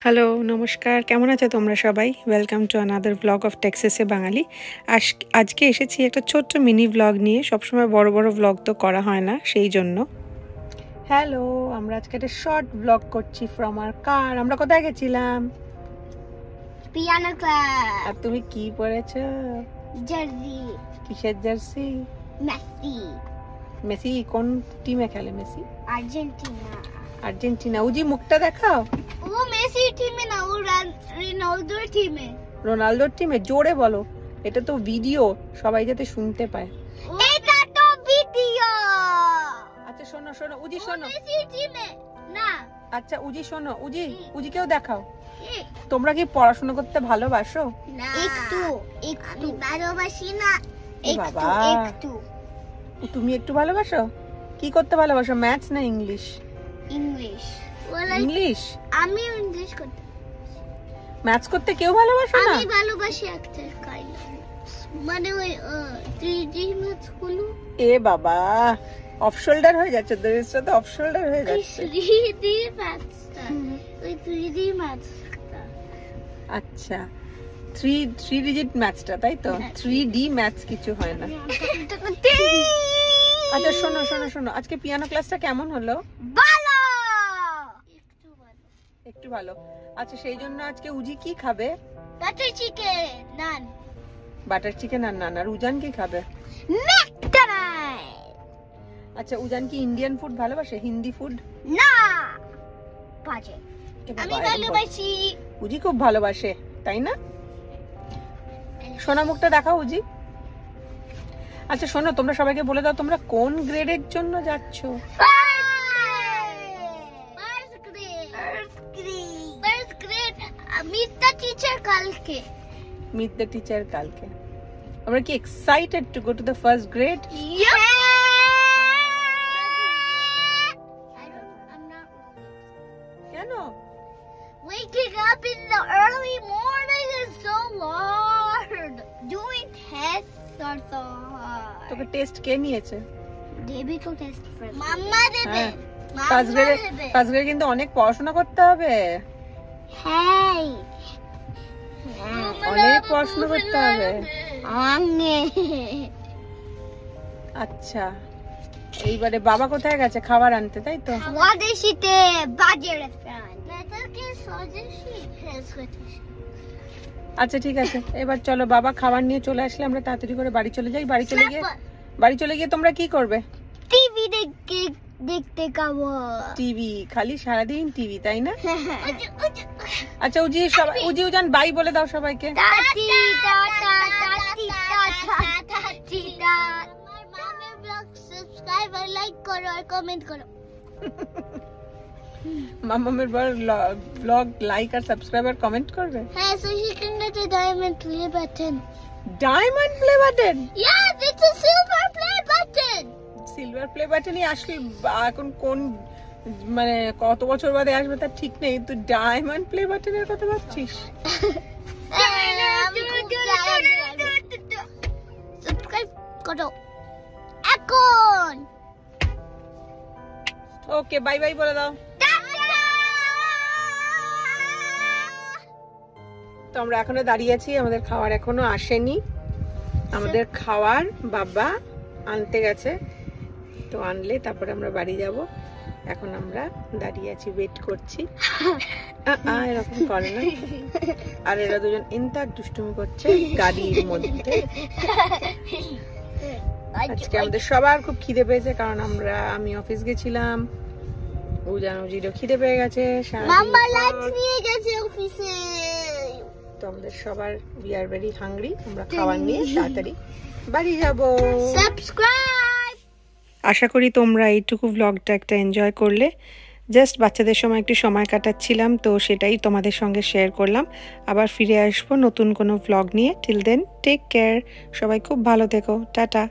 Hello, নমস্কার। কেমন আছো তোমরা সবাই? Welcome to another blog of টেক্সাসে বাঙালি। আজকে এসেছি একটা ছোট্ট মিনি ব্লগ নিয়ে। সবসময় বড় বড় ব্লগ তো করা হয় না, সেই জন্য। হ্যালো, আমরা আজকে একটা শর্ট ব্লগ করছি ফ্রম আওয়ার কার। আমরা কোথায় গেছিলাম? Piano class. আর তুমি কি পরেছো? জার্সি। কিসের জার্সি? মেসি। মেসি কোন টিমে খেলে? Messi Argentina. আর্জেন্টিনা। উজি মুখটা দেখাও। ও মেসি টিমে না, ও রোনালদোর টিমে। রোনালদোর টিমে? জোরে বলো, এটা তো ভিডিও, সবাই যাতে শুনতে পায়। এটা তো ভিডিও। আচ্ছা শোনো শোনো উজি, শোনো। মেসি টিমে না। আচ্ছা উজি শোনো, উজিকেও দেখাও। তোমরা কি পড়াশোনা করতে ভালোবাসো? না, একটু ভালোবাসি না। একটু তুমি একটু ভালোবাসো? কি করতে ভালোবাসো, ম্যাথস না ইংলিশ? ইংলিশ। ইংলিশ? আমি ইংলিশ করতে। ম্যাথস করতে কেউ ভালোবাসো না? আমি ভালোবাসি একটা কাইন্ড, মানে ওই 3D ম্যাথস গুলো। এ বাবা, অফ শোল্ডার হয়ে যাচ্ছে, দরিদ্র তো অফ শোল্ডার হয়ে যাচ্ছে। 3D ম্যাথসটা, ওই 3D ম্যাথসটা। আচ্ছা, 3 ডিজিট ম্যাথসটা, তাই তো? 3D ম্যাথস কিছু হয় না। আচ্ছা শোনো শোনো শোনো, আজকে পিয়ানো ক্লাসটা কেমন হলো? ভালো, একটু ভালো। আচ্ছা সেই জন্য আজকে উজি কি খাবে? বাটার চিকেন, নান। বাটার চিকেন আর নান। আর উজান কি খাবে? ম্যাকডোনাল্ড। আচ্ছা উজান কি ইন্ডিয়ান ফুড ভালোবাসে, হিন্দি ফুড? না, বাজে। আমি ভালোবাসি। উজি খুব ভালোবাসে, তাই না? সোনা মুখটা দেখাও উজি। আচ্ছা শোনো, তোমরা সবাইকে বলে দাও তোমরা কোন গ্রেডের জন্য যাচ্ছ? Meet the teacher কালকে। Meet the teacher কালকে। আমরা কি excited to go to the first grade? Yeah. কেন? Waking up in the early morning is so hard. Doing tests are so hard. তোকে টেস্ট কে নিয়েছে? দেবে তো টেস্ট first. মাম্মা দেবে। ফার্স্ট গ্রেডে কিন্তু অনেক পড়াশোনা করতে হবে। হ্যাঁ, অনেক পড়াশোনা করতে হবে। আচ্ছা, এইবারে বাবা কোথায় গেছে খাবার আনতে, তাই তো? স্বদেশীতে বাজে রেস্টুরেন্ট। আচ্ছা ঠিক আছে, এবার চলো, বাবা খাবার নিয়ে চলে আসলে আমরা তাড়াতাড়ি করে বাড়ি চলে যাই। বাড়ি চলে গিয়ে তোমরা কি করবে? টিভি দেখতে খাবো। টিভি? খালি সারাদিন টিভি, তাই না? আচ্ছা উজি উজান বাই বলে দাও সবাইকে। টাটি টাটা টাটি টাটা। আমার মামের ব্লগ সাবস্ক্রাইব আর লাইক করো আর কমেন্ট করো। মামামের ব্লগ লাইক আর সাবস্ক্রাইব আর কমেন্ট করবে। হ্যাঁ, so she can get a diamond play button. Diamond play button? Yeah, it's a silver play button. Silver play বাটনই আসলে এখন কোন, মানে কত বছর বাদে আসবে তার ঠিক নেই, তুই ডায়মন্ড প্লে বাটনের কথা ভাবছিস? সাবস্ক্রাইব করো এখন। ওকে, বাই বাই বলে দাও। তো আমরা এখনো দাঁড়িয়ে আছি, আমাদের খাবার এখনো আসেনি। আমাদের খাবার বাবা আনতে গেছে, তো আনলে তারপরে আমরা বাড়ি যাব। এখন আমরা দাঁড়িয়ে আছি, ওয়েট করছি। এরকম করে না। আর এরা দুজন ইন্টার দুষ্টুমি করছে গাড়ির মধ্যে। আজকে আমাদের সবার খুব খিদে পেয়েছে, কারণ আমি অফিস গেছিলাম, উজিরও খিদে পেয়ে গেছে। মাম্মা লাঞ্চ নিয়ে গেছে অফিসে। তো আমাদের সবার উই আর ভেরি হাংরি। আমরা খাবার নিয়ে তাড়াতাড়ি বাড়ি যাব। সাবস্ক্রাইব। আশা করি তোমরা এইটুকু ব্লগটা একটা এনজয় করলে। জাস্ট বাচ্চাদের সময় একটু সময় কাটাচ্ছিলাম, তো সেটাই তোমাদের সঙ্গে শেয়ার করলাম। আবার ফিরে আসবো নতুন কোনো ব্লগ নিয়ে। টিল দেন টেক কেয়ার, সবাই খুব ভালো থেকো, টাটা।